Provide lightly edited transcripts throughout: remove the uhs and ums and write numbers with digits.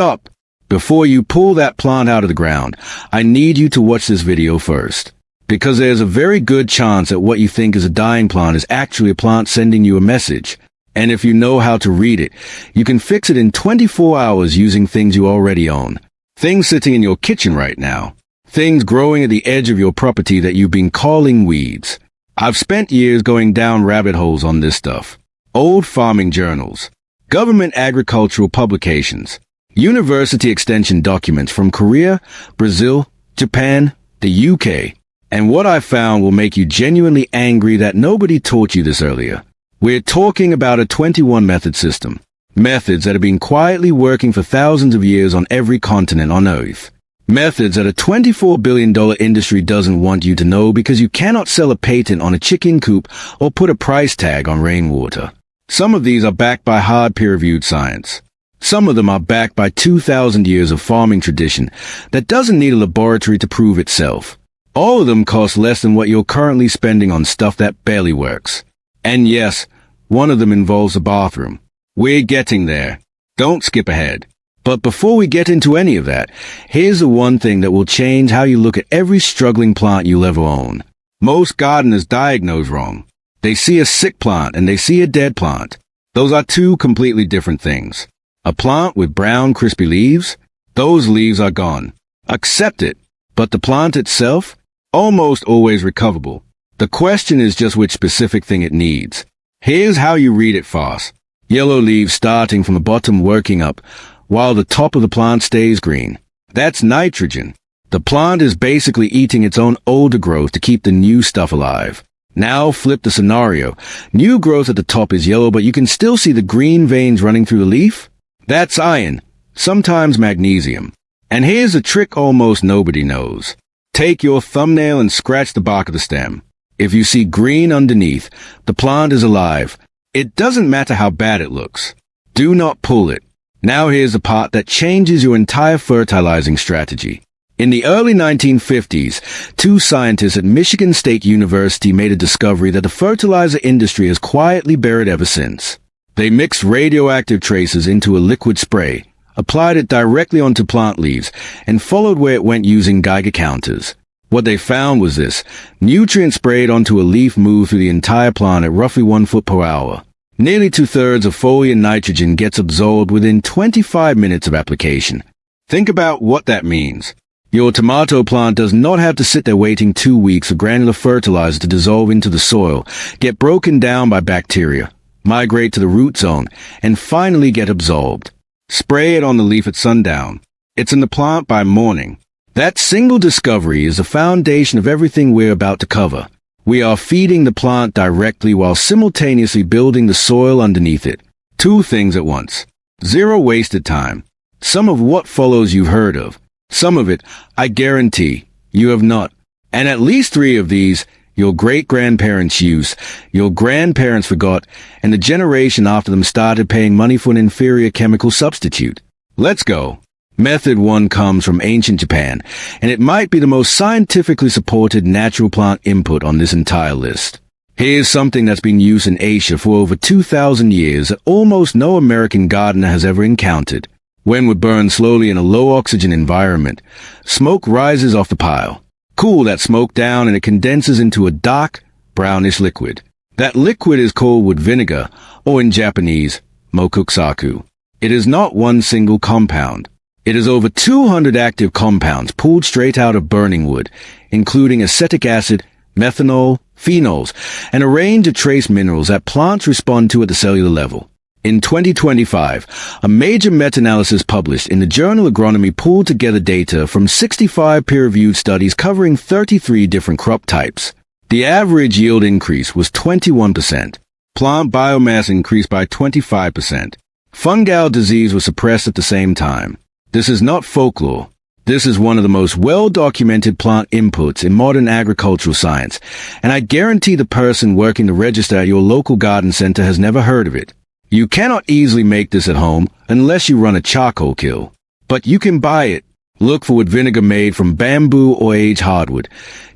Stop! Before you pull that plant out of the ground, I need you to watch this video first. Because there's a very good chance that what you think is a dying plant is actually a plant sending you a message. And if you know how to read it, you can fix it in 24 hours using things you already own. Things sitting in your kitchen right now. Things growing at the edge of your property that you've been calling weeds. I've spent years going down rabbit holes on this stuff. Old farming journals, government agricultural publications, university extension documents from Korea, Brazil, Japan, the UK. And what I found will make you genuinely angry that nobody taught you this earlier. We're talking about a 21 method system. Methods that have been quietly working for thousands of years on every continent on Earth. Methods that a $24 billion industry doesn't want you to know because you cannot sell a patent on a chicken coop or put a price tag on rainwater. Some of these are backed by hard peer-reviewed science. Some of them are backed by 2,000 years of farming tradition that doesn't need a laboratory to prove itself. All of them cost less than what you're currently spending on stuff that barely works. And yes, one of them involves a bathroom. We're getting there. Don't skip ahead. But before we get into any of that, here's the one thing that will change how you look at every struggling plant you'll ever own. Most gardeners diagnose wrong. They see a sick plant and they see a dead plant. Those are two completely different things. A plant with brown, crispy leaves? Those leaves are gone. Accept it. But the plant itself? Almost always recoverable. The question is just which specific thing it needs. Here's how you read it fast. Yellow leaves starting from the bottom working up, while the top of the plant stays green. That's nitrogen. The plant is basically eating its own older growth to keep the new stuff alive. Now flip the scenario. New growth at the top is yellow, but you can still see the green veins running through the leaf. That's iron, sometimes magnesium. And here's a trick almost nobody knows. Take your thumbnail and scratch the bark of the stem. If you see green underneath, the plant is alive. It doesn't matter how bad it looks. Do not pull it. Now here's the part that changes your entire fertilizing strategy. In the early 1950s, two scientists at Michigan State University made a discovery that the fertilizer industry has quietly buried ever since. They mixed radioactive traces into a liquid spray, applied it directly onto plant leaves, and followed where it went using Geiger counters. What they found was this. Nutrients sprayed onto a leaf moved through the entire plant at roughly 1 foot per hour. Nearly 2/3 of foliar nitrogen gets absorbed within 25 minutes of application. Think about what that means. Your tomato plant does not have to sit there waiting 2 weeks for granular fertilizer to dissolve into the soil, get broken down by bacteria, migrate to the root zone, and finally get absorbed. Spray it on the leaf at sundown. It's in the plant by morning. That single discovery is the foundation of everything we're about to cover. We are feeding the plant directly while simultaneously building the soil underneath it. Two things at once. Zero wasted time. Some of what follows you've heard of. Some of it, I guarantee, you have not. And at least 3 of these, your great-grandparents used, your grandparents forgot, and the generation after them started paying money for an inferior chemical substitute. Let's go. Method 1 comes from ancient Japan, and it might be the most scientifically supported natural plant input on this entire list. Here's something that's been used in Asia for over 2,000 years that almost no American gardener has ever encountered. When we burn slowly in a low-oxygen environment, smoke rises off the pile. Cool that smoke down and it condenses into a dark, brownish liquid. That liquid is called wood vinegar, or in Japanese, Mokuksaku. It is not one single compound. It is over 200 active compounds pulled straight out of burning wood, including acetic acid, methanol, phenols, and a range of trace minerals that plants respond to at the cellular level. In 2025, a major meta-analysis published in the journal Agronomy pulled together data from 65 peer-reviewed studies covering 33 different crop types. The average yield increase was 21%. Plant biomass increased by 25%. Fungal disease was suppressed at the same time. This is not folklore. This is one of the most well-documented plant inputs in modern agricultural science, and I guarantee the person working the register at your local garden center has never heard of it. You cannot easily make this at home unless you run a charcoal kiln. But you can buy it. Look for wood vinegar made from bamboo or aged hardwood,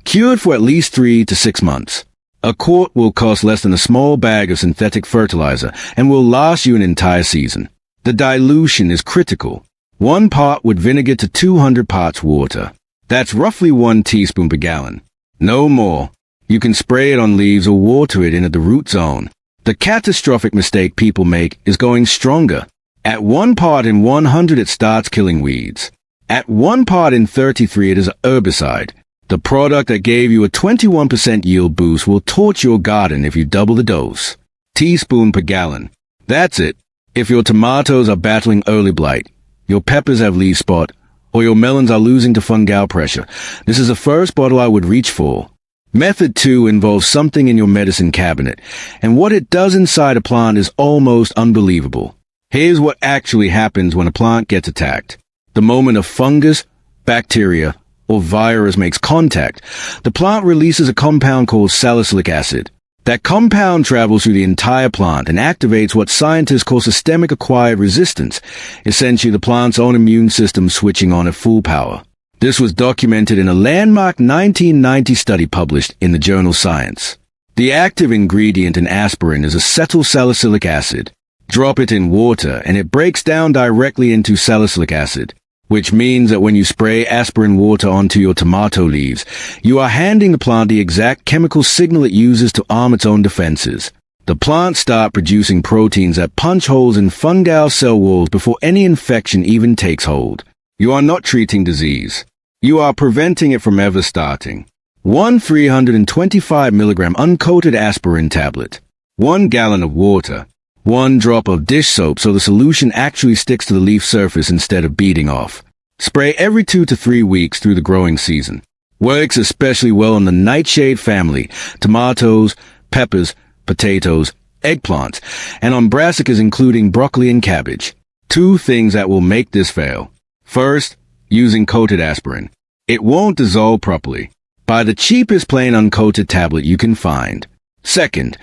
cured for at least 3 to 6 months. A quart will cost less than a small bag of synthetic fertilizer and will last you an entire season. The dilution is critical. 1 part with vinegar to 200 parts water. That's roughly 1 teaspoon per gallon. No more. You can spray it on leaves or water it in at the root zone. The catastrophic mistake people make is going stronger. At 1 part in 100 it starts killing weeds. At 1 part in 33 it is a herbicide. The product that gave you a 21% yield boost will torch your garden if you double the dose. Teaspoon per gallon. That's it. If your tomatoes are battling early blight, your peppers have leaf spot, or your melons are losing to fungal pressure, this is the first bottle I would reach for. Method 2 involves something in your medicine cabinet, and what it does inside a plant is almost unbelievable. Here's what actually happens when a plant gets attacked. The moment a fungus, bacteria, or virus makes contact, the plant releases a compound called salicylic acid. That compound travels through the entire plant and activates what scientists call systemic acquired resistance, essentially the plant's own immune system switching on at full power. This was documented in a landmark 1990 study published in the journal Science. The active ingredient in aspirin is acetylsalicylic acid. Drop it in water and it breaks down directly into salicylic acid, which means that when you spray aspirin water onto your tomato leaves, you are handing the plant the exact chemical signal it uses to arm its own defenses. The plants start producing proteins that punch holes in fungal cell walls before any infection even takes hold. You are not treating disease. You are preventing it from ever starting. 1 325 milligram uncoated aspirin tablet. 1 gallon of water. 1 drop of dish soap so the solution actually sticks to the leaf surface instead of beading off. Spray every 2 to 3 weeks through the growing season. Works especially well in the nightshade family, tomatoes, peppers, potatoes, eggplants, and on brassicas including broccoli and cabbage. 2 things that will make this fail. First, using coated aspirin. It won't dissolve properly. Buy the cheapest plain uncoated tablet you can find. Second,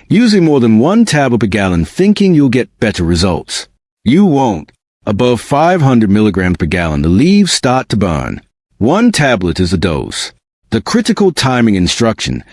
using more than 1 tablet per gallon thinking you'll get better results. You won't. Above 500 milligrams per gallon, the leaves start to burn. 1 tablet is the dose. The critical timing instruction.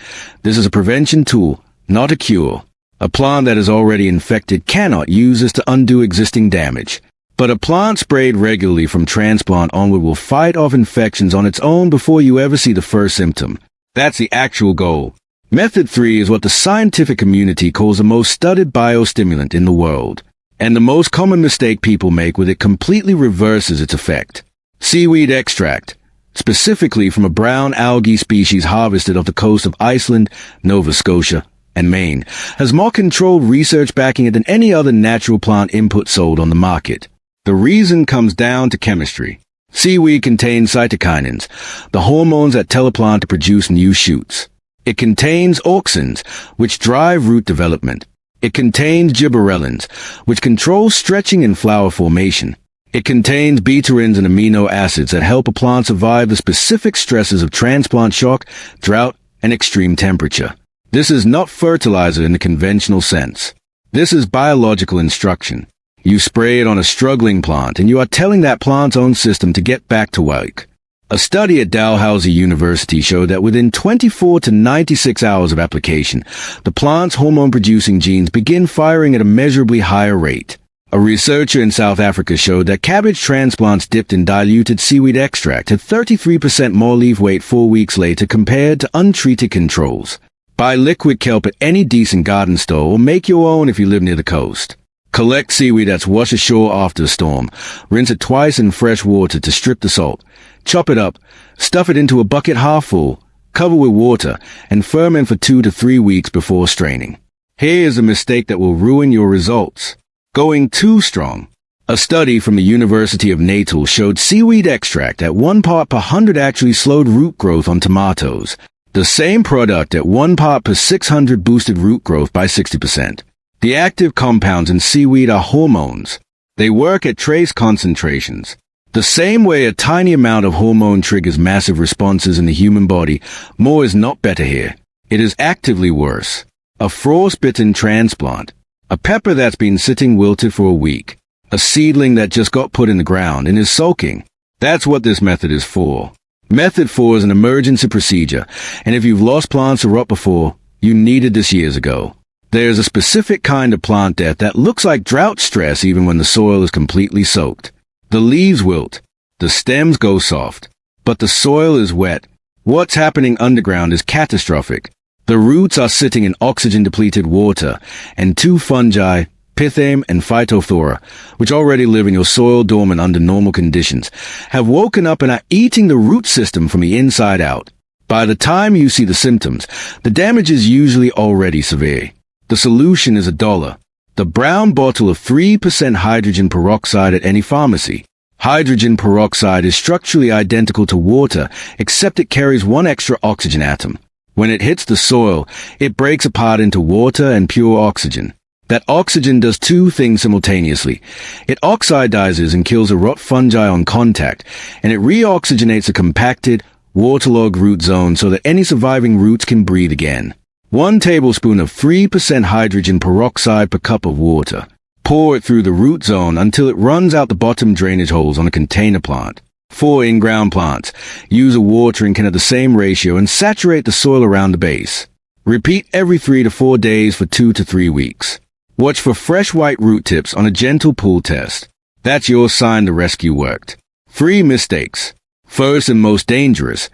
This is a prevention tool, not a cure. A plant that is already infected cannot use this to undo existing damage. But a plant sprayed regularly from transplant onward will fight off infections on its own before you ever see the first symptom. That's the actual goal. Method 3 is what the scientific community calls the most studied biostimulant in the world. And the most common mistake people make with it completely reverses its effect. Seaweed extract, specifically from a brown algae species harvested off the coast of Iceland, Nova Scotia, and Maine, has more controlled research backing it than any other natural plant input sold on the market. The reason comes down to chemistry. Seaweed contains cytokinins, the hormones that tell a plant to produce new shoots. It contains auxins, which drive root development. It contains gibberellins, which control stretching and flower formation. It contains betaurins and amino acids that help a plant survive the specific stresses of transplant shock, drought, and extreme temperature. This is not fertilizer in the conventional sense. This is biological instruction. You spray it on a struggling plant, and you are telling that plant's own system to get back to work. A study at Dalhousie University showed that within 24 to 96 hours of application, the plant's hormone-producing genes begin firing at a measurably higher rate. A researcher in South Africa showed that cabbage transplants dipped in diluted seaweed extract had 33% more leaf weight 4 weeks later compared to untreated controls. Buy liquid kelp at any decent garden store or make your own if you live near the coast. Collect seaweed that's washed ashore after a storm. Rinse it twice in fresh water to strip the salt. Chop it up, stuff it into a bucket half full, cover with water, and ferment for 2 to 3 weeks before straining. Here is a mistake that will ruin your results. Going too strong. A study from the University of Natal showed seaweed extract at 1 part per 100 actually slowed root growth on tomatoes. The same product at 1 part per 600 boosted root growth by 60%. The active compounds in seaweed are hormones. They work at trace concentrations. The same way a tiny amount of hormone triggers massive responses in the human body, more is not better here. It is actively worse. A frostbitten transplant. A pepper that's been sitting wilted for a week. A seedling that just got put in the ground and is sulking. That's what this method is for. Method 4 is an emergency procedure, and if you've lost plants or rot before, you needed this years ago. There's a specific kind of plant death that looks like drought stress even when the soil is completely soaked. The leaves wilt. The stems go soft. But the soil is wet. What's happening underground is catastrophic. The roots are sitting in oxygen-depleted water, and two fungi, Pithame and Phytophthora, which already live in your soil dormant under normal conditions, have woken up and are eating the root system from the inside out. By the time you see the symptoms, the damage is usually already severe. The solution is $1. The brown bottle of 3% hydrogen peroxide at any pharmacy. Hydrogen peroxide is structurally identical to water, except it carries one extra oxygen atom. When it hits the soil, it breaks apart into water and pure oxygen. That oxygen does two things simultaneously. It oxidizes and kills a rot fungi on contact, and it reoxygenates a compacted, waterlogged root zone so that any surviving roots can breathe again. 1 tablespoon of 3% hydrogen peroxide per cup of water. Pour it through the root zone until it runs out the bottom drainage holes on a container plant. For in-ground plants, use a watering can at the same ratio and saturate the soil around the base. Repeat every 3 to 4 days for 2 to 3 weeks. Watch for fresh white root tips on a gentle pull test. That's your sign the rescue worked. 3 mistakes. First and most dangerous.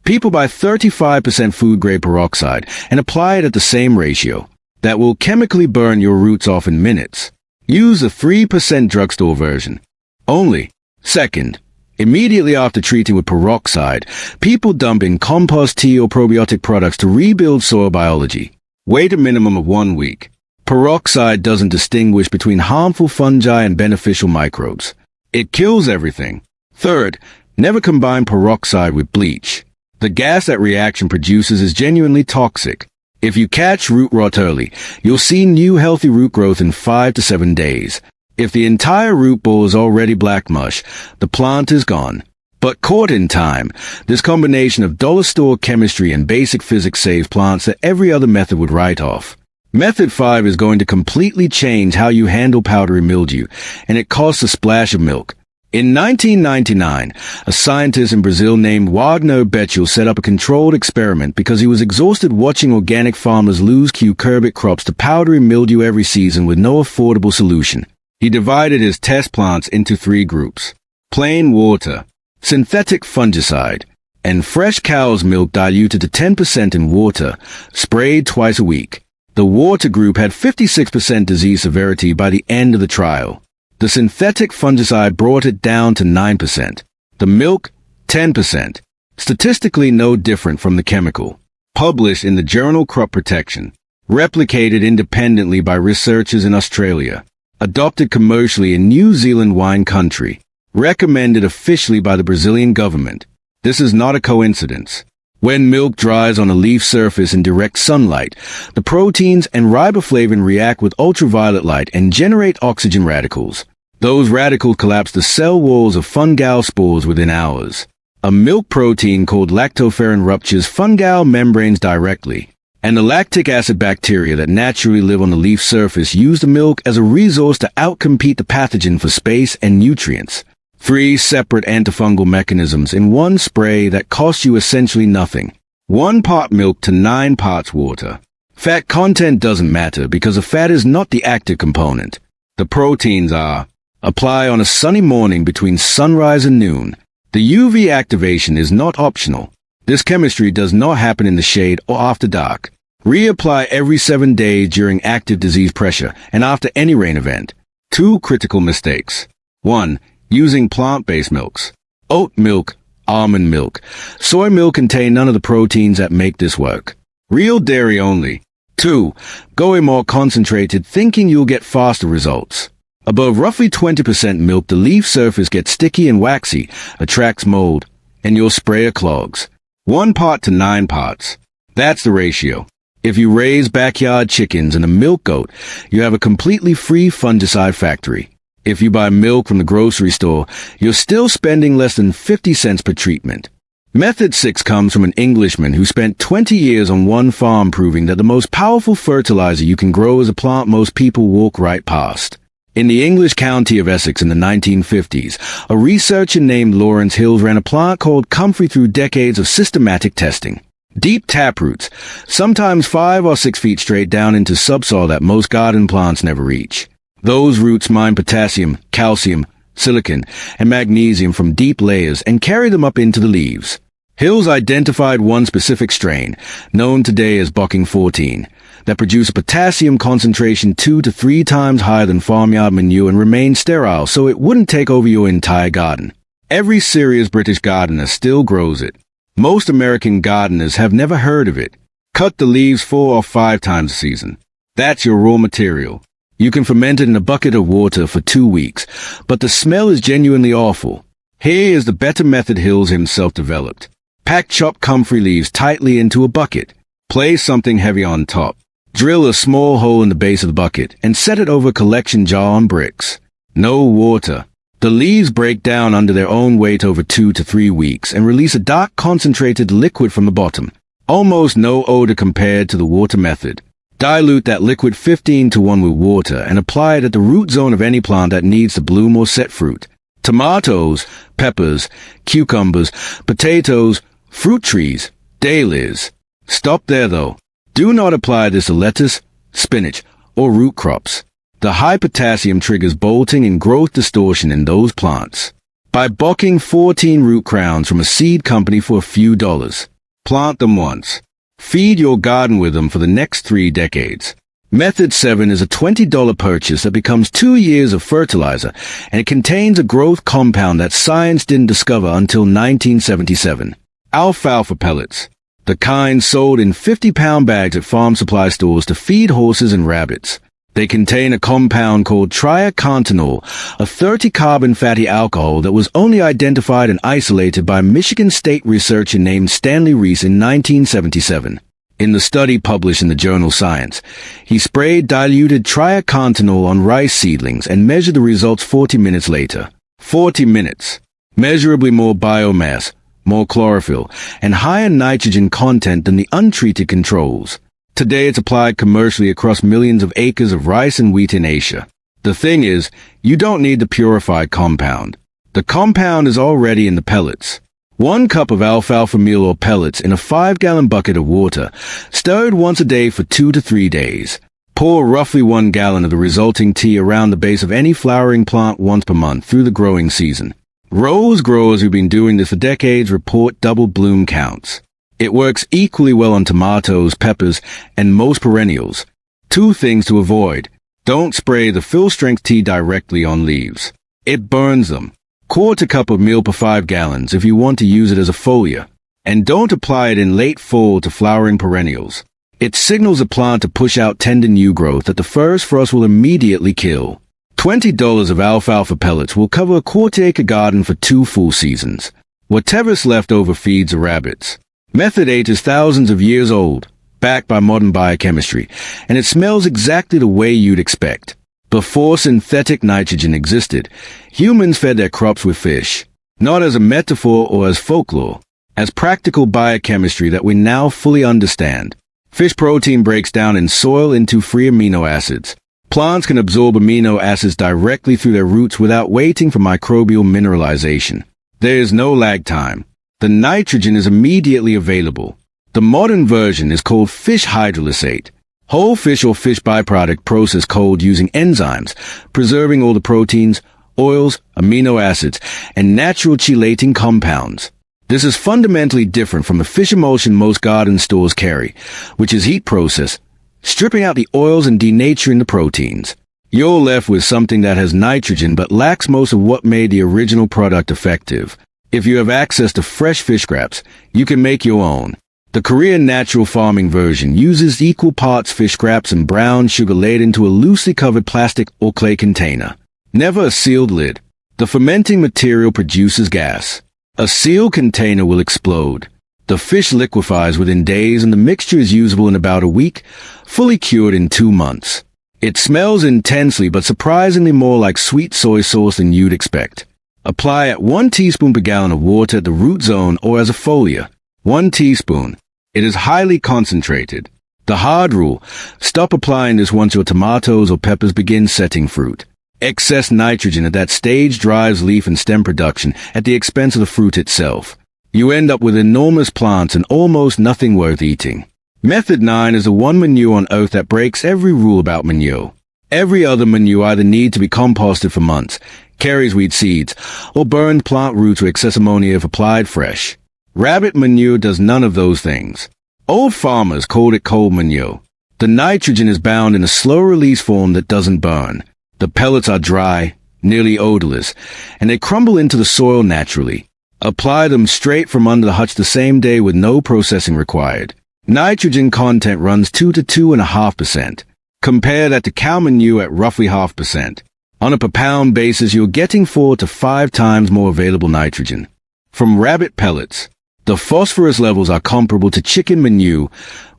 People buy 35% food-grade peroxide and apply it at the same ratio. That will chemically burn your roots off in minutes. Use the 3% drugstore version. Only. Second, immediately after treating with peroxide, people dump in compost tea or probiotic products to rebuild soil biology. Wait a minimum of 1 week. Peroxide doesn't distinguish between harmful fungi and beneficial microbes. It kills everything. Third, never combine peroxide with bleach. The gas that reaction produces is genuinely toxic. If you catch root rot early, you'll see new healthy root growth in 5 to 7 days. If the entire root ball is already black mush, the plant is gone. But caught in time, this combination of dollar store chemistry and basic physics saves plants that every other method would write off. Method 5 is going to completely change how you handle powdery mildew, and it costs a splash of milk. In 1999, a scientist in Brazil named Wagner Betchel set up a controlled experiment because he was exhausted watching organic farmers lose cucurbit crops to powdery mildew every season with no affordable solution. He divided his test plants into 3 groups: plain water, synthetic fungicide, and fresh cow's milk diluted to 10% in water, sprayed twice a week. The water group had 56% disease severity by the end of the trial. The synthetic fungicide brought it down to 9%. The milk, 10%. Statistically no different from the chemical. Published in the journal Crop Protection. Replicated independently by researchers in Australia. Adopted commercially in New Zealand wine country. Recommended officially by the Brazilian government. This is not a coincidence. When milk dries on a leaf surface in direct sunlight, the proteins and riboflavin react with ultraviolet light and generate oxygen radicals. Those radicals collapse the cell walls of fungal spores within hours. A milk protein called lactoferrin ruptures fungal membranes directly, and the lactic acid bacteria that naturally live on the leaf surface use the milk as a resource to outcompete the pathogen for space and nutrients. 3 separate antifungal mechanisms in one spray that cost you essentially nothing. 1 part milk to 9 parts water. Fat content doesn't matter because the fat is not the active component. The proteins are. Apply on a sunny morning between sunrise and noon. The UV activation is not optional. This chemistry does not happen in the shade or after dark. Reapply every 7 days during active disease pressure and after any rain event. 2 critical mistakes. 1. Using plant-based milks. Oat milk, almond milk. Soy milk contain none of the proteins that make this work. Real dairy only. 2. Going more concentrated thinking you'll get faster results. Above roughly 20% milk, the leaf surface gets sticky and waxy, attracts mold, and your sprayer clogs. 1 part to 9 parts. That's the ratio. If you raise backyard chickens and a milk goat, you have a completely free fungicide factory. If you buy milk from the grocery store, you're still spending less than 50 cents per treatment. Method 6 comes from an Englishman who spent 20 years on one farm proving that the most powerful fertilizer you can grow is a plant most people walk right past. In the English county of Essex in the 1950s, a researcher named Lawrence Hills ran a plant called Comfrey through decades of systematic testing. Deep taproots, sometimes 5 or 6 feet straight down into subsoil that most garden plants never reach. Those roots mine potassium, calcium, silicon, and magnesium from deep layers and carry them up into the leaves. Hills identified one specific strain, known today as Bocking 14, that produce a potassium concentration 2 to 3 times higher than farmyard manure and remain sterile so it wouldn't take over your entire garden. Every serious British gardener still grows it. Most American gardeners have never heard of it. Cut the leaves 4 or 5 times a season. That's your raw material. You can ferment it in a bucket of water for 2 weeks, but the smell is genuinely awful. Here is the better method Hills himself developed. Pack chopped comfrey leaves tightly into a bucket. Place something heavy on top. Drill a small hole in the base of the bucket and set it over a collection jar on bricks. No water. The leaves break down under their own weight over 2 to 3 weeks and release a dark concentrated liquid from the bottom. Almost no odor compared to the water method. Dilute that liquid 15 to 1 with water and apply it at the root zone of any plant that needs to bloom or set fruit. Tomatoes, peppers, cucumbers, potatoes, fruit trees, dahlias. Stop there though. Do not apply this to lettuce, spinach, or root crops. The high potassium triggers bolting and growth distortion in those plants. By bocking 14 root crowns from a seed company for a few dollars. Plant them once. Feed your garden with them for the next 3 decades. Method 7 is a $20 purchase that becomes 2 years of fertilizer, and it contains a growth compound that science didn't discover until 1977. Alfalfa pellets. The kind sold in 50-pound bags at farm supply stores to feed horses and rabbits. They contain a compound called Triacontanol, a 30-carbon fatty alcohol that was only identified and isolated by Michigan State researcher named Stanley Reese in 1977. In the study published in the journal Science, he sprayed diluted Triacontanol on rice seedlings and measured the results 40 minutes later. 40 minutes. Measurably more biomass, more chlorophyll, and higher nitrogen content than the untreated controls. Today it's applied commercially across millions of acres of rice and wheat in Asia. The thing is, you don't need the purified compound. The compound is already in the pellets. 1 cup of alfalfa meal or pellets in a 5-gallon bucket of water, stirred once a day for 2 to 3 days. Pour roughly 1 gallon of the resulting tea around the base of any flowering plant once per month through the growing season. Rose growers who've been doing this for decades report double bloom counts. It works equally well on tomatoes, peppers, and most perennials. 2 things to avoid. Don't spray the full-strength tea directly on leaves. It burns them. 1/4 cup of meal per 5 gallons if you want to use it as a foliar. And don't apply it in late fall to flowering perennials. It signals a plant to push out tender new growth that the first frost will immediately kill. $20 of alfalfa pellets will cover a 1/4-acre garden for 2 full seasons. Whatever's left over feeds the rabbits. Method 8 is thousands of years old, backed by modern biochemistry, and it smells exactly the way you'd expect. Before synthetic nitrogen existed, humans fed their crops with fish, not as a metaphor or as folklore, as practical biochemistry that we now fully understand. Fish protein breaks down in soil into free amino acids. Plants can absorb amino acids directly through their roots without waiting for microbial mineralization. There is no lag time. The nitrogen is immediately available. The modern version is called fish hydrolysate. Whole fish or fish byproduct processed cold using enzymes, preserving all the proteins, oils, amino acids, and natural chelating compounds. This is fundamentally different from the fish emulsion most garden stores carry, which is heat process, stripping out the oils and denaturing the proteins. You're left with something that has nitrogen but lacks most of what made the original product effective. If you have access to fresh fish scraps, you can make your own. The Korean natural farming version uses equal parts fish scraps and brown sugar laid into a loosely covered plastic or clay container. Never a sealed lid. The fermenting material produces gas. A sealed container will explode. The fish liquefies within days and the mixture is usable in about a week, fully cured in 2 months. It smells intensely but surprisingly more like sweet soy sauce than you'd expect. Apply at 1 teaspoon per gallon of water at the root zone or as a foliar. 1 teaspoon. It is highly concentrated. The hard rule: stop applying this once your tomatoes or peppers begin setting fruit. Excess nitrogen at that stage drives leaf and stem production at the expense of the fruit itself. You end up with enormous plants and almost nothing worth eating. Method 9 is the one manure on earth that breaks every rule about manure. Every other manure either need to be composted for months, carries weed seeds, or burned plant roots with excess ammonia if applied fresh. Rabbit manure does none of those things. Old farmers called it cold manure. The nitrogen is bound in a slow-release form that doesn't burn. The pellets are dry, nearly odorless, and they crumble into the soil naturally. Apply them straight from under the hutch the same day with no processing required. Nitrogen content runs 2 to 2.5%. Compare that to cow manure at roughly 0.5%. On a per-pound basis, you're getting 4 to 5 times more available nitrogen. From rabbit pellets, the phosphorus levels are comparable to chicken manure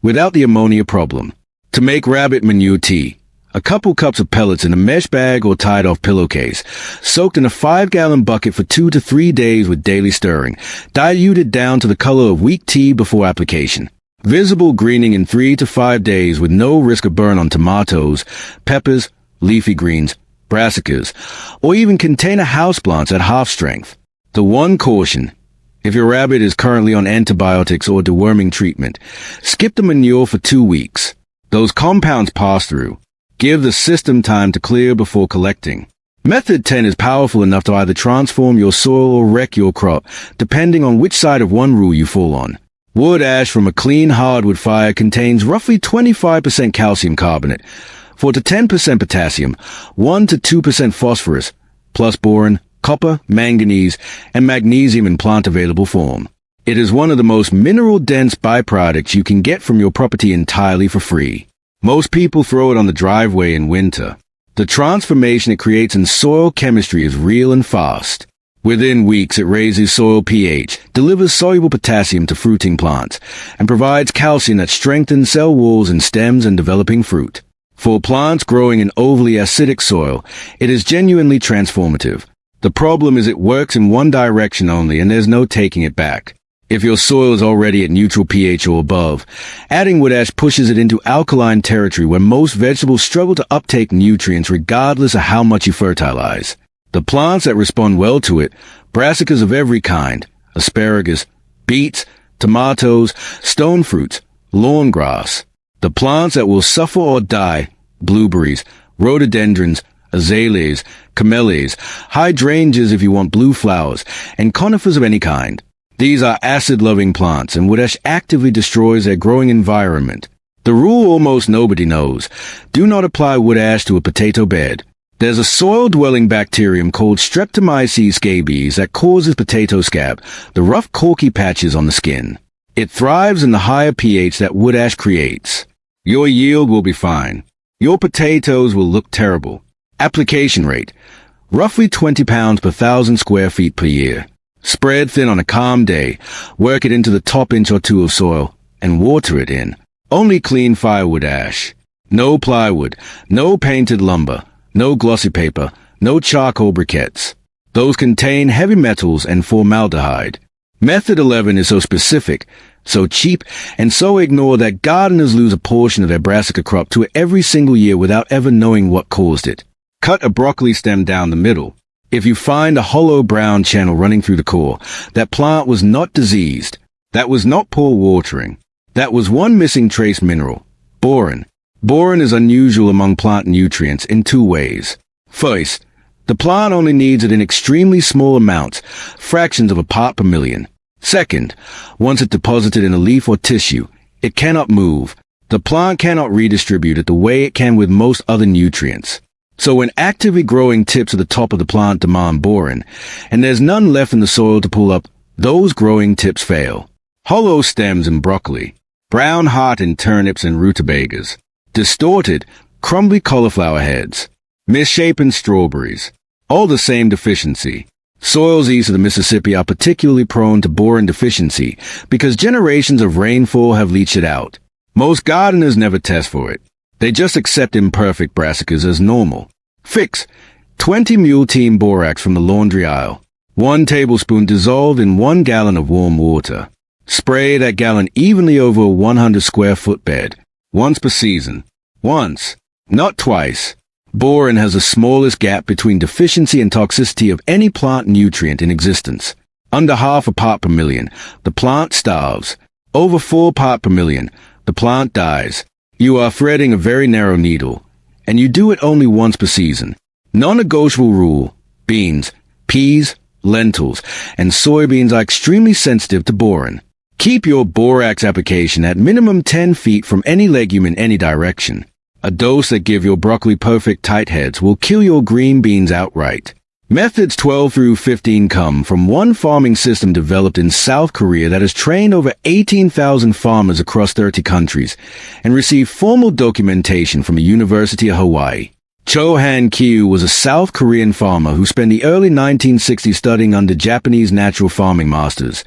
without the ammonia problem. To make rabbit manure tea, a couple cups of pellets in a mesh bag or tied-off pillowcase, soaked in a 5-gallon bucket for 2 to 3 days with daily stirring, diluted down to the color of weak tea before application. Visible greening in 3 to 5 days with no risk of burn on tomatoes, peppers, leafy greens, brassicas, or even container houseplants at half strength. The one caution: if your rabbit is currently on antibiotics or deworming treatment, skip the manure for 2 weeks. Those compounds pass through. Give the system time to clear before collecting. Method 10 is powerful enough to either transform your soil or wreck your crop, depending on which side of one rule you fall on. Wood ash from a clean hardwood fire contains roughly 25% calcium carbonate, 4 to 10% potassium, 1 to 2% phosphorus, plus boron, copper, manganese, and magnesium in plant-available form. It is one of the most mineral-dense byproducts you can get from your property entirely for free. Most people throw it on the driveway in winter. The transformation it creates in soil chemistry is real and fast. Within weeks, it raises soil pH, delivers soluble potassium to fruiting plants, and provides calcium that strengthens cell walls in stems and developing fruit. For plants growing in overly acidic soil, it is genuinely transformative. The problem is it works in one direction only, and there's no taking it back. If your soil is already at neutral pH or above, adding wood ash pushes it into alkaline territory where most vegetables struggle to uptake nutrients regardless of how much you fertilize. The plants that respond well to it, brassicas of every kind, asparagus, beets, tomatoes, stone fruits, lawn grass. The plants that will suffer or die, blueberries, rhododendrons, azaleas, camellias, hydrangeas if you want blue flowers, and conifers of any kind. These are acid-loving plants, and wood ash actively destroys their growing environment. The rule almost nobody knows: do not apply wood ash to a potato bed. There's a soil-dwelling bacterium called Streptomyces scabies that causes potato scab, the rough corky patches on the skin. It thrives in the higher pH that wood ash creates. Your yield will be fine. Your potatoes will look terrible. Application rate: roughly 20 pounds per 1,000 square feet per year. Spread thin on a calm day, work it into the top inch or two of soil, and water it in. Only clean firewood ash. No plywood, no painted lumber, no glossy paper, no charcoal briquettes. Those contain heavy metals and formaldehyde. Method 11 is so specific, so cheap, and so ignored that gardeners lose a portion of their brassica crop to it every single year without ever knowing what caused it. Cut a broccoli stem down the middle. If you find a hollow brown channel running through the core, that plant was not diseased. That was not poor watering. That was one missing trace mineral: boron. Boron is unusual among plant nutrients in 2 ways. First, the plant only needs it in extremely small amounts, fractions of a part per million. Second, once it's deposited in a leaf or tissue, it cannot move. The plant cannot redistribute it the way it can with most other nutrients. So when actively growing tips at the top of the plant demand boron, and there's none left in the soil to pull up, those growing tips fail. Hollow stems in broccoli, brown heart in turnips and rutabagas, distorted, crumbly cauliflower heads, misshapen strawberries, all the same deficiency. Soils east of the Mississippi are particularly prone to boron deficiency because generations of rainfall have leached it out. Most gardeners never test for it. They just accept imperfect brassicas as normal. Fix: 20 mule team borax from the laundry aisle. 1 tablespoon dissolved in 1 gallon of warm water. Spray that gallon evenly over a 100 square foot bed. Once per season. Once, not twice. Boron has the smallest gap between deficiency and toxicity of any plant nutrient in existence. Under half a part per million, the plant starves. Over 4 part per million, the plant dies. You are threading a very narrow needle. and you do it only once per season. Non-negotiable rule: beans, peas, lentils, and soybeans are extremely sensitive to boron. Keep your borax application at minimum 10 feet from any legume in any direction. A dose that give your broccoli perfect tight heads will kill your green beans outright. Methods 12 through 15 come from one farming system developed in South Korea that has trained over 18,000 farmers across 30 countries and received formal documentation from the University of Hawaii. Cho Han-kyu was a South Korean farmer who spent the early 1960s studying under Japanese natural farming masters,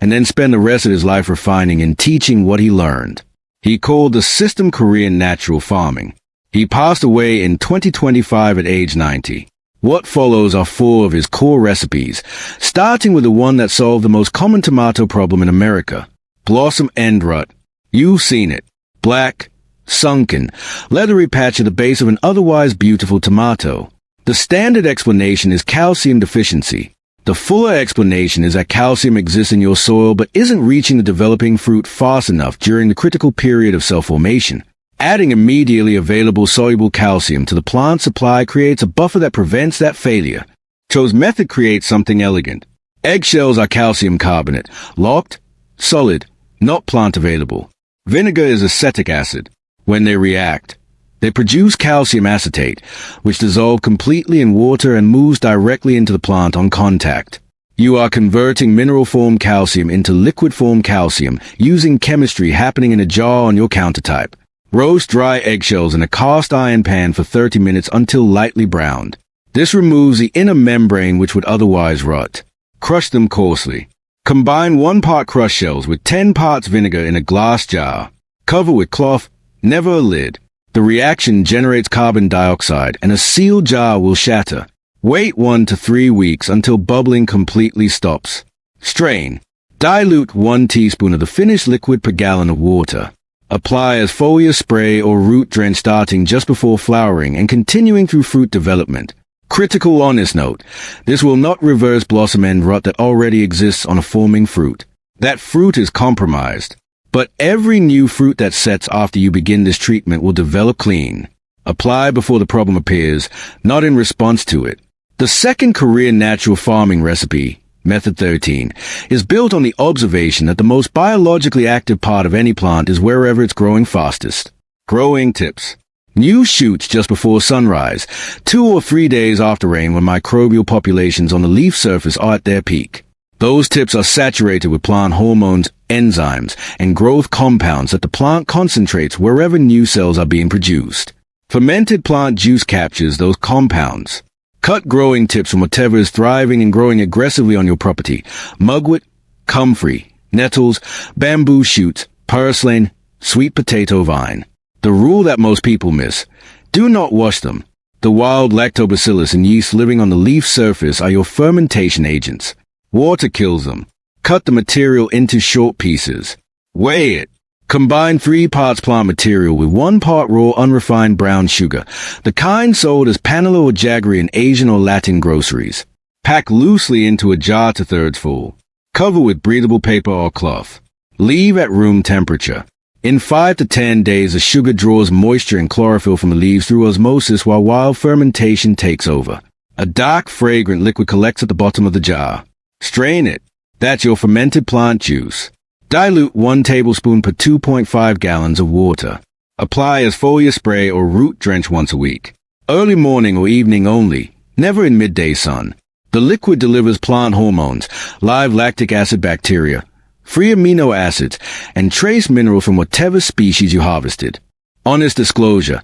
and then spent the rest of his life refining and teaching what he learned. He called the system Korean natural farming. He passed away in 2025 at age 90. What follows are 4 of his core recipes, starting with the one that solved the most common tomato problem in America: blossom end rut. You've seen it. Black, sunken, leathery patch at the base of an otherwise beautiful tomato. The standard explanation is calcium deficiency. The fuller explanation is that calcium exists in your soil but isn't reaching the developing fruit fast enough during the critical period of cell formation. Adding immediately available soluble calcium to the plant supply creates a buffer that prevents that failure. Cho's method creates something elegant. Eggshells are calcium carbonate, locked, solid, not plant available. Vinegar is acetic acid. When they react, they produce calcium acetate, which dissolves completely in water and moves directly into the plant on contact. You are converting mineral-form calcium into liquid-form calcium using chemistry happening in a jar on your countertop. Roast dry eggshells in a cast iron pan for 30 minutes until lightly browned. This removes the inner membrane which would otherwise rot. Crush them coarsely. Combine 1 part crushed shells with 10 parts vinegar in a glass jar. Cover with cloth, never a lid. The reaction generates carbon dioxide and a sealed jar will shatter. Wait 1 to 3 weeks until bubbling completely stops. Strain. Dilute 1 teaspoon of the finished liquid per gallon of water. Apply as foliar spray or root drench starting just before flowering and continuing through fruit development. Critical honest note: this will not reverse blossom end rot that already exists on a forming fruit. That fruit is compromised. But every new fruit that sets after you begin this treatment will develop clean. Apply before the problem appears, not in response to it. The second Korean natural farming recipe, Method 13, is built on the observation that the most biologically active part of any plant is wherever it's growing fastest. Growing tips. New shoots just before sunrise, 2 or 3 days after rain when microbial populations on the leaf surface are at their peak. Those tips are saturated with plant hormones, enzymes, and growth compounds that the plant concentrates wherever new cells are being produced. Fermented plant juice captures those compounds. Cut growing tips from whatever is thriving and growing aggressively on your property: mugwort, comfrey, nettles, bamboo shoots, purslane, sweet potato vine. The rule that most people miss: do not wash them. The wild lactobacillus and yeast living on the leaf surface are your fermentation agents. Water kills them. Cut the material into short pieces. Weigh it. Combine 3 parts plant material with 1 part raw unrefined brown sugar, the kind sold as panela or jaggery in Asian or Latin groceries. Pack loosely into a jar to 1/3 full. Cover with breathable paper or cloth. Leave at room temperature. In 5 to 10 days, the sugar draws moisture and chlorophyll from the leaves through osmosis while wild fermentation takes over. A dark, fragrant liquid collects at the bottom of the jar. Strain it. That's your fermented plant juice. Dilute 1 tablespoon per 2.5 gallons of water. Apply as foliar spray or root drench once a week. Early morning or evening only, never in midday sun. The liquid delivers plant hormones, live lactic acid bacteria, free amino acids, and trace minerals from whatever species you harvested. Honest disclosure: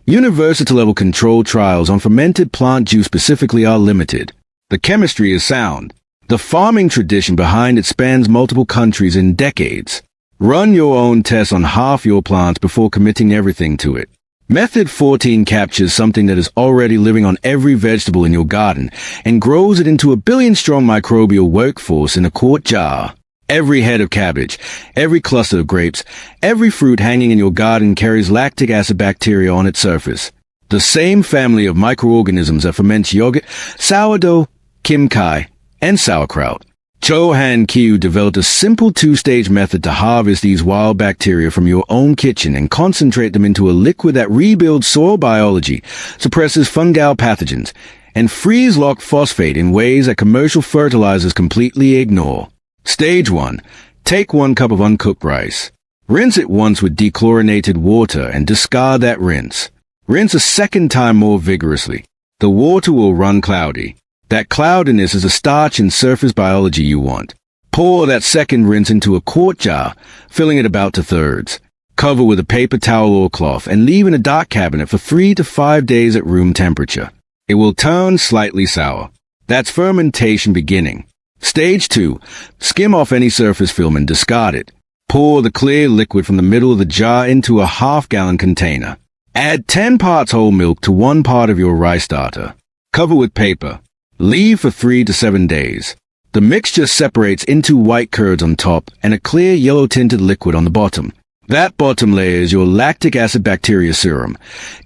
university-level controlled trials on fermented plant juice specifically are limited. The chemistry is sound. The farming tradition behind it spans multiple countries in decades. Run your own tests on half your plants before committing everything to it. Method 14 captures something that is already living on every vegetable in your garden and grows it into a billion-strong microbial workforce in a quart jar. Every head of cabbage, every cluster of grapes, every fruit hanging in your garden carries lactic acid bacteria on its surface. The same family of microorganisms that ferments yogurt, sourdough, kimchi, and sauerkraut. Johan Q developed a simple two-stage method to harvest these wild bacteria from your own kitchen and concentrate them into a liquid that rebuilds soil biology, suppresses fungal pathogens, and freeze-lock phosphate in ways that commercial fertilizers completely ignore. Stage 1. Take 1 cup of uncooked rice. Rinse it once with dechlorinated water and discard that rinse. Rinse a second time more vigorously. The water will run cloudy. That cloudiness is the starch and surface biology you want. Pour that second rinse into a quart jar, filling it about 2/3. Cover with a paper towel or cloth and leave in a dark cabinet for 3 to 5 days at room temperature. It will turn slightly sour. That's fermentation beginning. Stage 2. Skim off any surface film and discard it. Pour the clear liquid from the middle of the jar into a half-gallon container. Add 10 parts whole milk to 1 part of your rice starter. Cover with paper. Leave for 3 to 7 days. The mixture separates into white curds on top and a clear yellow-tinted liquid on the bottom. That bottom layer is your lactic acid bacteria serum,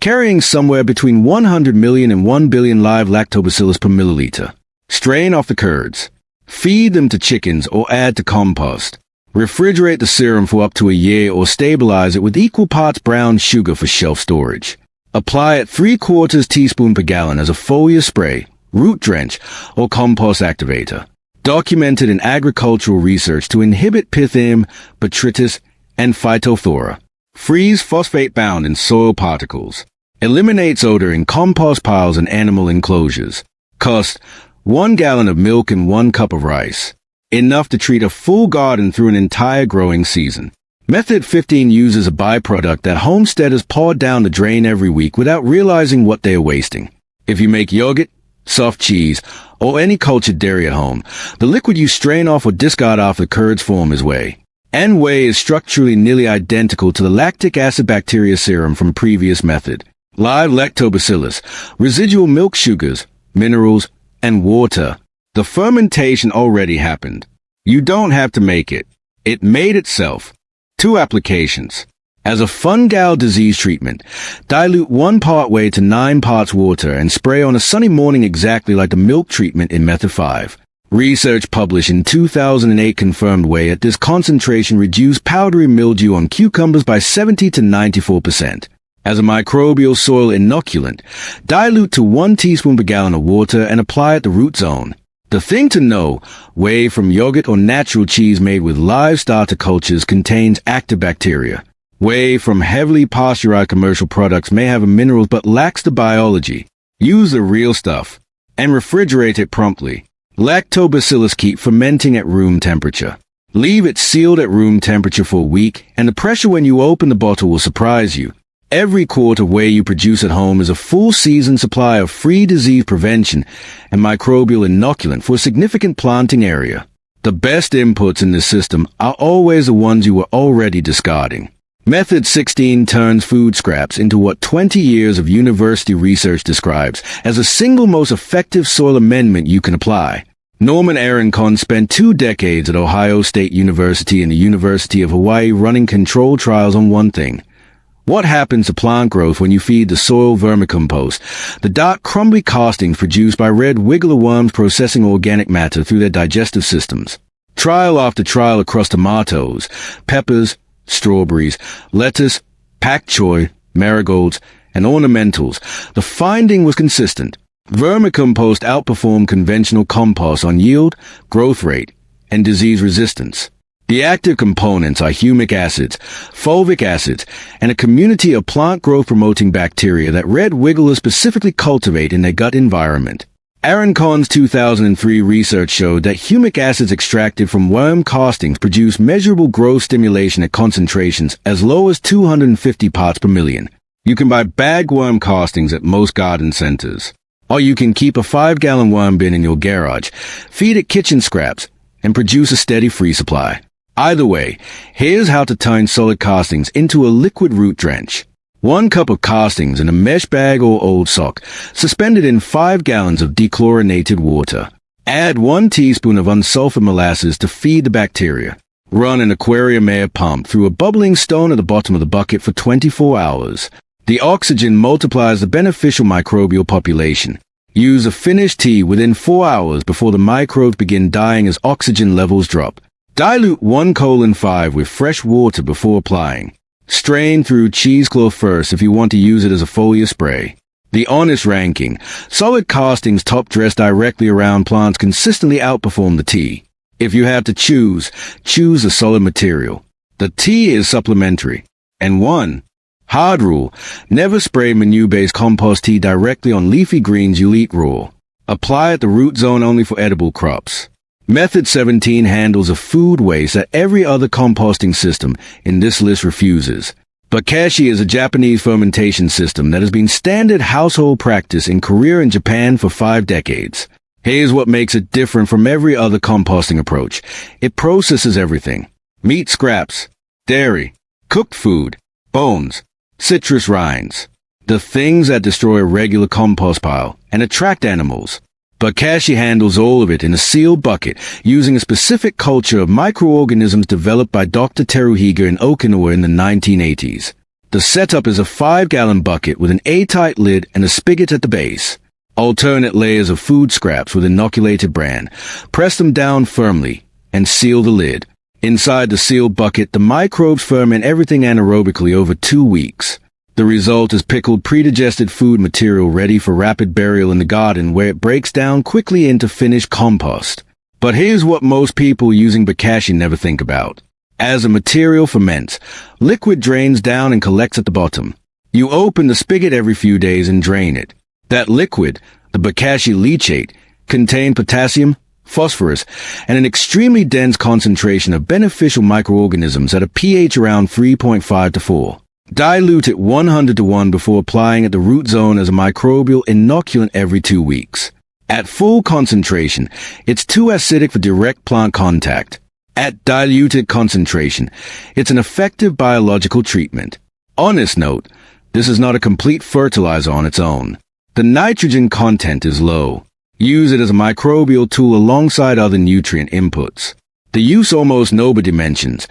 carrying somewhere between 100 million and 1 billion live lactobacillus per milliliter. Strain off the curds. Feed them to chickens or add to compost. Refrigerate the serum for up to a year or stabilize it with equal parts brown sugar for shelf storage. Apply it 3/4 teaspoon per gallon as a foliar spray, root drench, or compost activator. Documented in agricultural research to inhibit Pythium, botrytis, and Phytophthora. Freeze phosphate bound in soil particles. Eliminates odor in compost piles and animal enclosures. Cost 1 gallon of milk and 1 cup of rice. Enough to treat a full garden through an entire growing season. Method 15 uses a byproduct that homesteaders pour down the drain every week without realizing what they are wasting. If you make yogurt, soft cheese, or any cultured dairy at home, the liquid you strain off or discard after the curds form is whey. And whey is structurally nearly identical to the lactic acid bacteria serum from previous method. Live lactobacillus, residual milk sugars, minerals, and water. The fermentation already happened. You don't have to make it. It made itself. 2 applications. As a fungal disease treatment, dilute 1 part whey to 9 parts water and spray on a sunny morning exactly like the milk treatment in method 5. Research published in 2008 confirmed whey at this concentration reduced powdery mildew on cucumbers by 70 to 94%. As a microbial soil inoculant, dilute to 1 teaspoon per gallon of water and apply at the root zone. The thing to know, whey from yogurt or natural cheese made with live starter cultures contains active bacteria. Whey from heavily pasteurized commercial products may have a mineral but lacks the biology. Use the real stuff and refrigerate it promptly. Lactobacillus keep fermenting at room temperature. Leave it sealed at room temperature for a week, and the pressure when you open the bottle will surprise you. Every quart of whey you produce at home is a full season supply of free disease prevention and microbial inoculant for a significant planting area. The best inputs in this system are always the ones you were already discarding. Method 16 turns food scraps into what 20 years of university research describes as the single most effective soil amendment you can apply. Norman Aroncon spent 2 decades at Ohio State University and the University of Hawaii running controlled trials on one thing. What happens to plant growth when you feed the soil vermicompost, the dark crumbly castings produced by red wiggler worms processing organic matter through their digestive systems? Trial after trial across tomatoes, peppers, strawberries, lettuce, pak choi, marigolds, and ornamentals, the finding was consistent. Vermicompost outperformed conventional compost on yield, growth rate, and disease resistance. The active components are humic acids, fulvic acids, and a community of plant growth-promoting bacteria that red wigglers specifically cultivate in their gut environment. Aroncon's 2003 research showed that humic acids extracted from worm castings produce measurable growth stimulation at concentrations as low as 250 parts per million. You can buy bagged worm castings at most garden centers. Or you can keep a 5-gallon worm bin in your garage, feed it kitchen scraps, and produce a steady free supply. Either way, here's how to turn solid castings into a liquid root drench. 1 cup of castings in a mesh bag or old sock, suspended in 5 gallons of dechlorinated water. Add 1 teaspoon of unsulfured molasses to feed the bacteria. Run an aquarium air pump through a bubbling stone at the bottom of the bucket for 24 hours. The oxygen multiplies the beneficial microbial population. Use a finished tea within 4 hours before the microbes begin dying as oxygen levels drop. Dilute 1:5 with fresh water before applying. Strain through cheesecloth first if you want to use it as a foliar spray. The honest ranking. Solid castings top dressed directly around plants consistently outperform the tea. If you have to choose a solid material. The tea is supplementary. And 1. Hard rule. Never spray manure-based compost tea directly on leafy greens you'll eat raw. Apply at the root zone only for edible crops. Method 17 handles a food waste that every other composting system in this list refuses. Bokashi is a Japanese fermentation system that has been standard household practice in Korea and Japan for 5 decades. Here's what makes it different from every other composting approach. It processes everything. Meat scraps, dairy, cooked food, bones, citrus rinds. The things that destroy a regular compost pile and attract animals. Bokashi handles all of it in a sealed bucket using a specific culture of microorganisms developed by Dr. Teruhiga in Okinawa in the 1980s. The setup is a 5-gallon bucket with an airtight lid and a spigot at the base. Alternate layers of food scraps with inoculated bran. Press them down firmly and seal the lid. Inside the sealed bucket, the microbes ferment everything anaerobically over 2 weeks. The result is pickled pre-digested food material ready for rapid burial in the garden where it breaks down quickly into finished compost. But here's what most people using Bokashi never think about. As the material ferments, liquid drains down and collects at the bottom. You open the spigot every few days and drain it. That liquid, the Bokashi leachate, contains potassium, phosphorus, and an extremely dense concentration of beneficial microorganisms at a pH around 3.5 to 4. Dilute it 100 to 1 before applying at the root zone as a microbial inoculant every 2 weeks. At full concentration, it's too acidic for direct plant contact. At diluted concentration, it's an effective biological treatment. Honest note, this is not a complete fertilizer on its own. The nitrogen content is low. Use it as a microbial tool alongside other nutrient inputs. The use almost nobody mentions.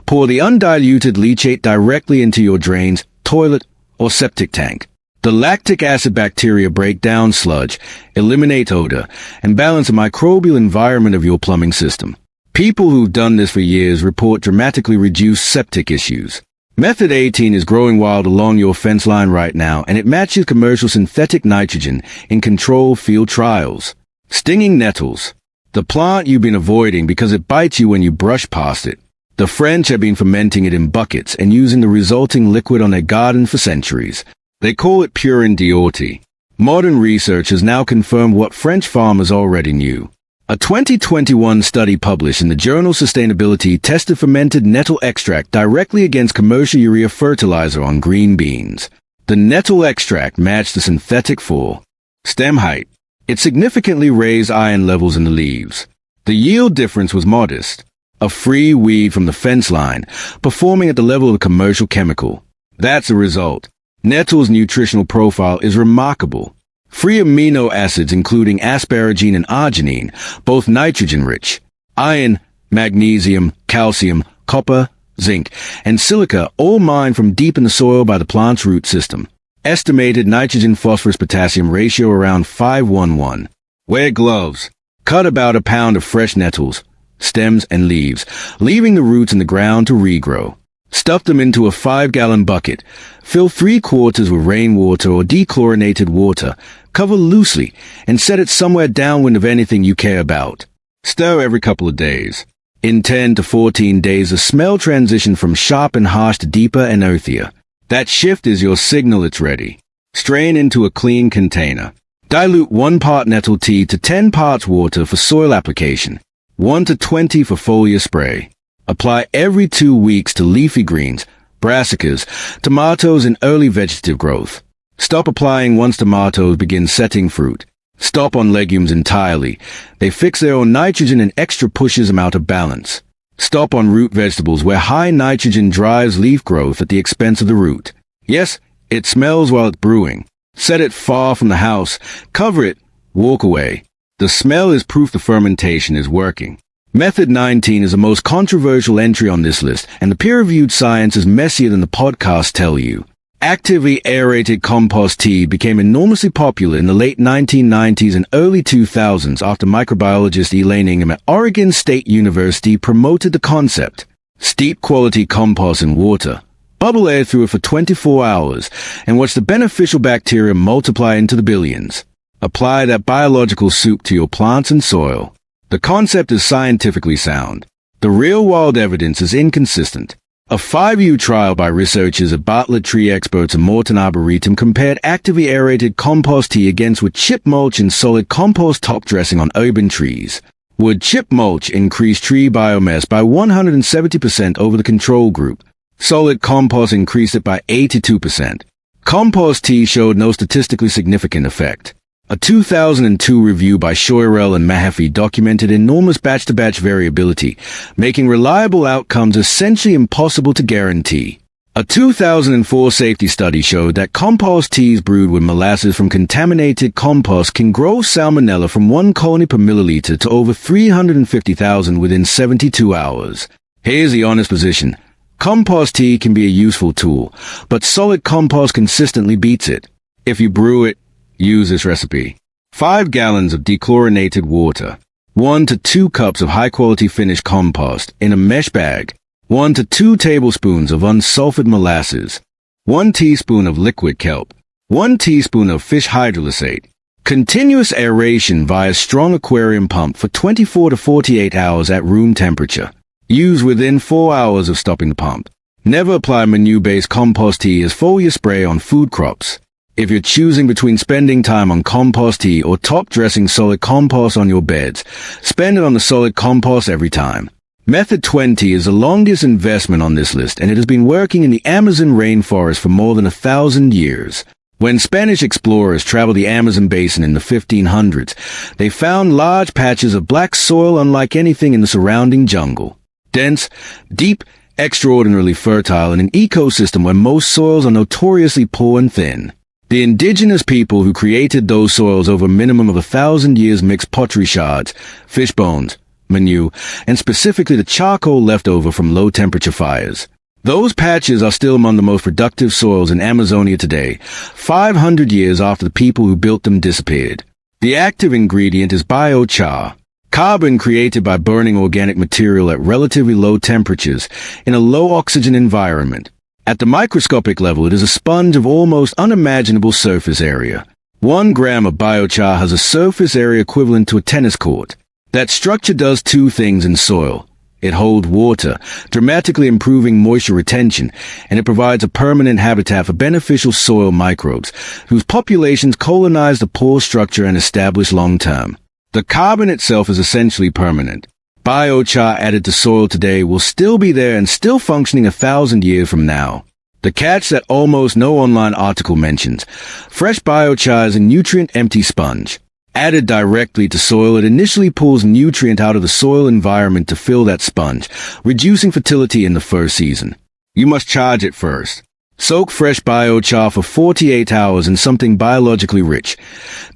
Pour the undiluted leachate directly into your drains, toilet, or septic tank. The lactic acid bacteria break down sludge, eliminate odor, and balance the microbial environment of your plumbing system. People who've done this for years report dramatically reduced septic issues. Method 18 is growing wild along your fence line right now, and it matches commercial synthetic nitrogen in controlled field trials. Stinging nettles. The plant you've been avoiding because it bites you when you brush past it. The French have been fermenting it in buckets and using the resulting liquid on their garden for centuries. They call it purin d'ortie. Modern research has now confirmed what French farmers already knew. A 2021 study published in the journal Sustainability tested fermented nettle extract directly against commercial urea fertilizer on green beans. The nettle extract matched the synthetic for stem height. It significantly raised iron levels in the leaves. The yield difference was modest. A free weed from the fence line, performing at the level of a commercial chemical. That's the result. Nettle's nutritional profile is remarkable. Free amino acids including asparagine and arginine, both nitrogen-rich. Iron, magnesium, calcium, copper, zinc, and silica all mined from deep in the soil by the plant's root system. Estimated nitrogen-phosphorus-potassium ratio around 5:1:1. Wear gloves. Cut about a pound of fresh nettles, stems, and leaves, leaving the roots in the ground to regrow. Stuff them into a 5-gallon bucket. Fill 3/4 with rainwater or dechlorinated water. Cover loosely and set it somewhere downwind of anything you care about. Stir every couple of days. In 10 to 14 days, the smell transitions from sharp and harsh to deeper and earthier. That shift is your signal it's ready. Strain into a clean container. Dilute 1 part nettle tea to 10 parts water for soil application. 1 to 20 for foliar spray. Apply every 2 weeks to leafy greens, brassicas, tomatoes, and early vegetative growth. Stop applying once tomatoes begin setting fruit. Stop on legumes entirely. They fix their own nitrogen and extra pushes them out of balance. Stop on root vegetables where high nitrogen drives leaf growth at the expense of the root. Yes, it smells while it's brewing. Set it far from the house. Cover it. Walk away. The smell is proof the fermentation is working. Method 19 is the most controversial entry on this list, and the peer-reviewed science is messier than the podcasts tell you. Actively aerated compost tea became enormously popular in the late 1990s and early 2000s after microbiologist Elaine Ingham at Oregon State University promoted the concept. Steep quality compost in water, bubble air through it for 24 hours, and watch the beneficial bacteria multiply into the billions. Apply that biological soup to your plants and soil. The concept is scientifically sound. The real-world evidence is inconsistent. A 5-year trial by researchers at Bartlett Tree Experts and Morton Arboretum compared actively aerated compost tea against wood chip mulch and solid compost top dressing on urban trees. Wood chip mulch increased tree biomass by 170% over the control group. Solid compost increased it by 82%. Compost tea showed no statistically significant effect. A 2002 review by Shoirel and Mahaffey documented enormous batch-to-batch variability, making reliable outcomes essentially impossible to guarantee. A 2004 safety study showed that compost teas brewed with molasses from contaminated compost can grow salmonella from 1 colony per milliliter to over 350,000 within 72 hours. Here's the honest position. Compost tea can be a useful tool, but solid compost consistently beats it. If you brew it, use this recipe. 5 gallons of dechlorinated water. 1 to 2 cups of high-quality finished compost in a mesh bag. 1 to 2 tablespoons of unsulfured molasses. 1 teaspoon of liquid kelp. 1 teaspoon of fish hydrolysate. Continuous aeration via strong aquarium pump for 24 to 48 hours at room temperature. Use within 4 hours of stopping the pump. Never apply manure-based compost tea as foliar spray on food crops. If you're choosing between spending time on compost tea or top dressing solid compost on your beds, spend it on the solid compost every time. Method 20 is the longest investment on this list, and it has been working in the Amazon rainforest for more than 1,000 years. When Spanish explorers traveled the Amazon basin in the 1500s, they found large patches of black soil unlike anything in the surrounding jungle. Dense, deep, extraordinarily fertile in an ecosystem where most soils are notoriously poor and thin. The indigenous people who created those soils over a minimum of 1,000 years mixed pottery shards, fish bones, manure, and specifically the charcoal left over from low-temperature fires. Those patches are still among the most productive soils in Amazonia today, 500 years after the people who built them disappeared. The active ingredient is biochar, carbon created by burning organic material at relatively low temperatures in a low-oxygen environment. At the microscopic level, it is a sponge of almost unimaginable surface area. 1 gram of biochar has a surface area equivalent to a tennis court. That structure does 2 things in soil. It holds water, dramatically improving moisture retention, and it provides a permanent habitat for beneficial soil microbes, whose populations colonize the pore structure and establish long-term. The carbon itself is essentially permanent. Biochar added to soil today will still be there and still functioning 1,000 years from now. The catch that almost no online article mentions: fresh biochar is a nutrient-empty sponge. Added directly to soil, it initially pulls nutrient out of the soil environment to fill that sponge, reducing fertility in the first season. You must charge it first. Soak fresh biochar for 48 hours in something biologically rich: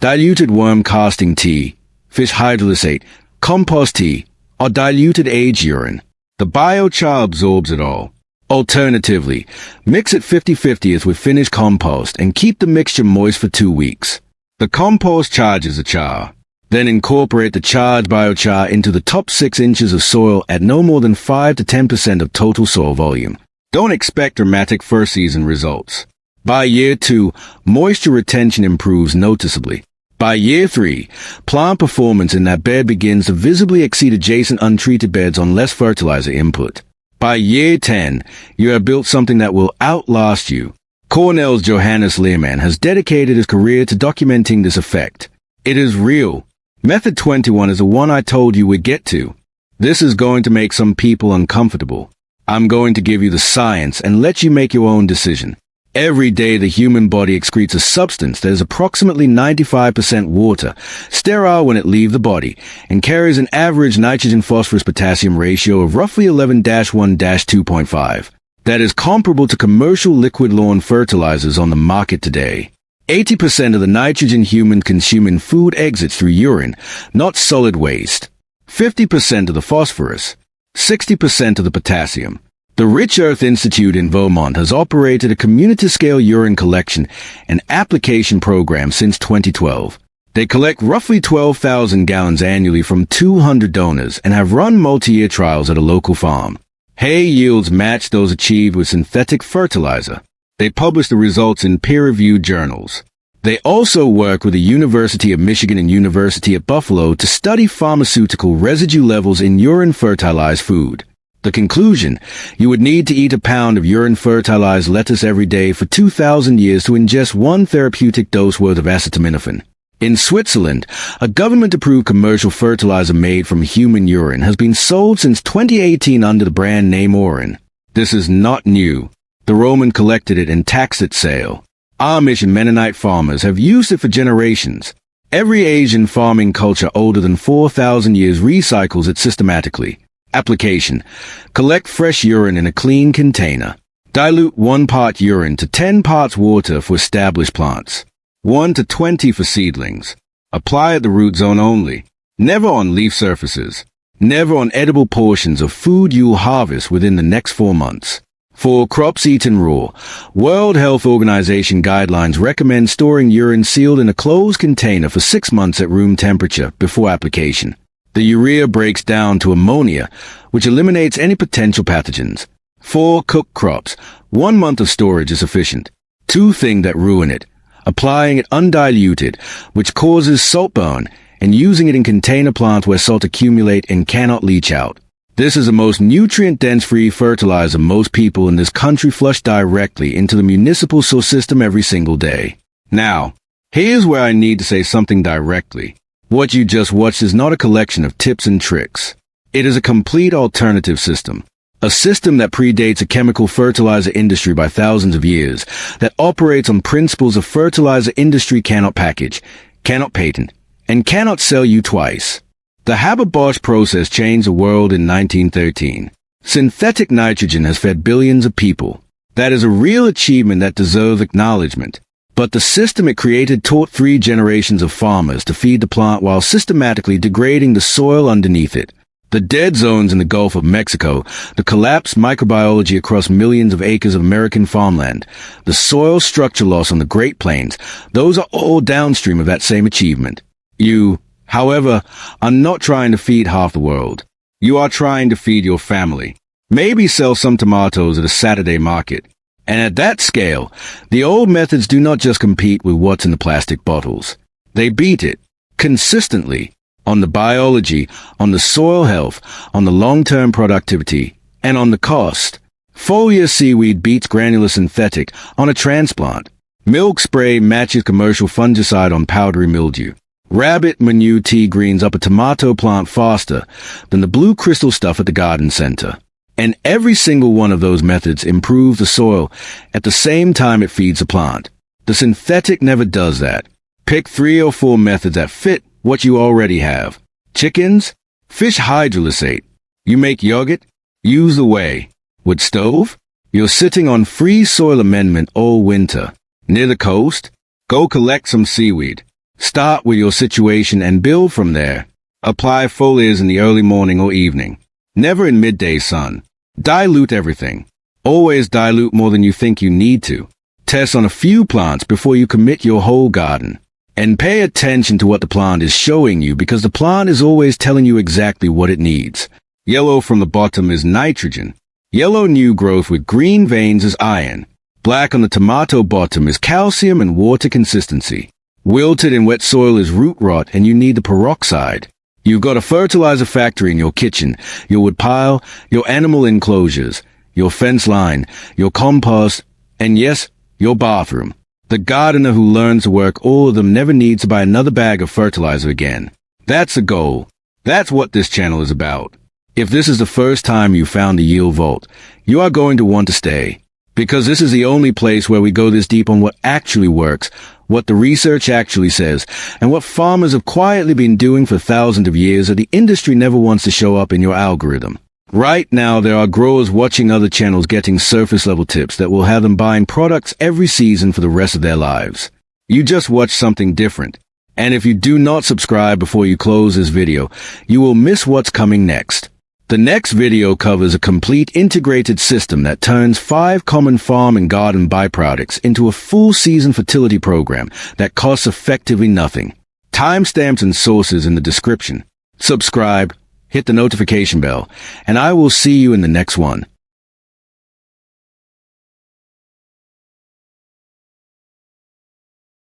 diluted worm casting tea, fish hydrolysate, compost tea, or diluted aged urine. The biochar absorbs it all. Alternatively, mix it 50-50 with finished compost and keep the mixture moist for 2 weeks. The compost charges the char. Then incorporate the charged biochar into the top 6 inches of soil at no more than 5 to 10% of total soil volume. Don't expect dramatic first-season results. By year 2, moisture retention improves noticeably. By year 3, plant performance in that bed begins to visibly exceed adjacent untreated beds on less fertilizer input. By year 10, you have built something that will outlast you. Cornell's Johannes Lehrman has dedicated his career to documenting this effect. It is real. Method 21 is the one I told you we'd get to. This is going to make some people uncomfortable. I'm going to give you the science and let you make your own decision. Every day the human body excretes a substance that is approximately 95% water, sterile when it leaves the body, and carries an average nitrogen-phosphorus-potassium ratio of roughly 11-1-2.5. That is comparable to commercial liquid lawn fertilizers on the market today. 80% of the nitrogen humans consume in food exits through urine, not solid waste. 50% of the phosphorus. 60% of the potassium. The Rich Earth Institute in Vermont has operated a community-scale urine collection and application program since 2012. They collect roughly 12,000 gallons annually from 200 donors and have run multi-year trials at a local farm. Hay yields match those achieved with synthetic fertilizer. They publish the results in peer-reviewed journals. They also work with the University of Michigan and University of Buffalo to study pharmaceutical residue levels in urine fertilized food. The conclusion: you would need to eat a pound of urine-fertilized lettuce every day for 2,000 years to ingest one therapeutic dose worth of acetaminophen. In Switzerland, a government-approved commercial fertilizer made from human urine has been sold since 2018 under the brand name Boron. This is not new. The Roman collected it and taxed its sale. Amish and Mennonite farmers have used it for generations. Every Asian farming culture older than 4,000 years recycles it systematically. Application: collect fresh urine in a clean container. Dilute 1 part urine to 10 parts water for established plants. 1 to 20 for seedlings. Apply at the root zone only. Never on leaf surfaces. Never on edible portions of food you'll harvest within the next 4 months. For crops eaten raw, World Health Organization guidelines recommend storing urine sealed in a closed container for 6 months at room temperature before application. The urea breaks down to ammonia, which eliminates any potential pathogens. For cooked crops, 1 month of storage is sufficient. 2 things that ruin it: applying it undiluted, which causes saltburn, and using it in container plants where salt accumulate and cannot leach out. This is the most nutrient-dense free fertilizer most people in this country flush directly into the municipal sewer system every single day. Now, here's where I need to say something directly. What you just watched is not a collection of tips and tricks. It is a complete alternative system. A system that predates a chemical fertilizer industry by thousands of years, that operates on principles a fertilizer industry cannot package, cannot patent, and cannot sell you twice. The Haber-Bosch process changed the world in 1913. Synthetic nitrogen has fed billions of people. That is a real achievement that deserves acknowledgement. But the system it created taught 3 generations of farmers to feed the plant while systematically degrading the soil underneath it. The dead zones in the Gulf of Mexico, the collapsed microbiology across millions of acres of American farmland, the soil structure loss on the Great Plains, those are all downstream of that same achievement. You, however, are not trying to feed half the world. You are trying to feed your family. Maybe sell some tomatoes at a Saturday market. And at that scale, the old methods do not just compete with what's in the plastic bottles. They beat it, consistently, on the biology, on the soil health, on the long-term productivity, and on the cost. Foliar seaweed beats granular synthetic on a transplant. Milk spray matches commercial fungicide on powdery mildew. Rabbit manure tea greens up a tomato plant faster than the blue crystal stuff at the garden center. And every single one of those methods improves the soil at the same time it feeds the plant. The synthetic never does that. Pick 3 or 4 methods that fit what you already have. Chickens? Fish hydrolysate. You make yogurt? Use the Whey. Wood stove? You're sitting on free soil amendment all winter. Near the coast? Go collect some seaweed. Start with your situation and build from there. Apply foliars in the early morning or evening. Never in midday sun. Dilute everything. Always dilute more than you think you need to. Test on a few plants before you commit your whole garden. And pay attention to what the plant is showing you, because the plant is always telling you exactly what it needs. Yellow from the bottom is nitrogen. Yellow new growth with green veins is iron. Black on the tomato bottom is calcium and water consistency. Wilted in wet soil is root rot, and you need the peroxide. You've got a fertilizer factory in your kitchen, your wood pile, your animal enclosures, your fence line, your compost, and yes, your bathroom. The gardener who learns to work all of them never needs to buy another bag of fertilizer again. That's the goal. That's what this channel is about. If this is the first time you found the Yield Vault, you are going to want to stay. Because this is the only place where we go this deep on what actually works, what the research actually says, and what farmers have quietly been doing for thousands of years that the industry never wants to show up in your algorithm. Right now, there are growers watching other channels getting surface-level tips that will have them buying products every season for the rest of their lives. You just watched something different. And if you do not subscribe before you close this video, you will miss what's coming next. The next video covers a complete integrated system that turns 5 common farm and garden byproducts into a full season fertility program that costs effectively nothing. Timestamps and sources in the description. Subscribe, hit the notification bell, and I will see you in the next one.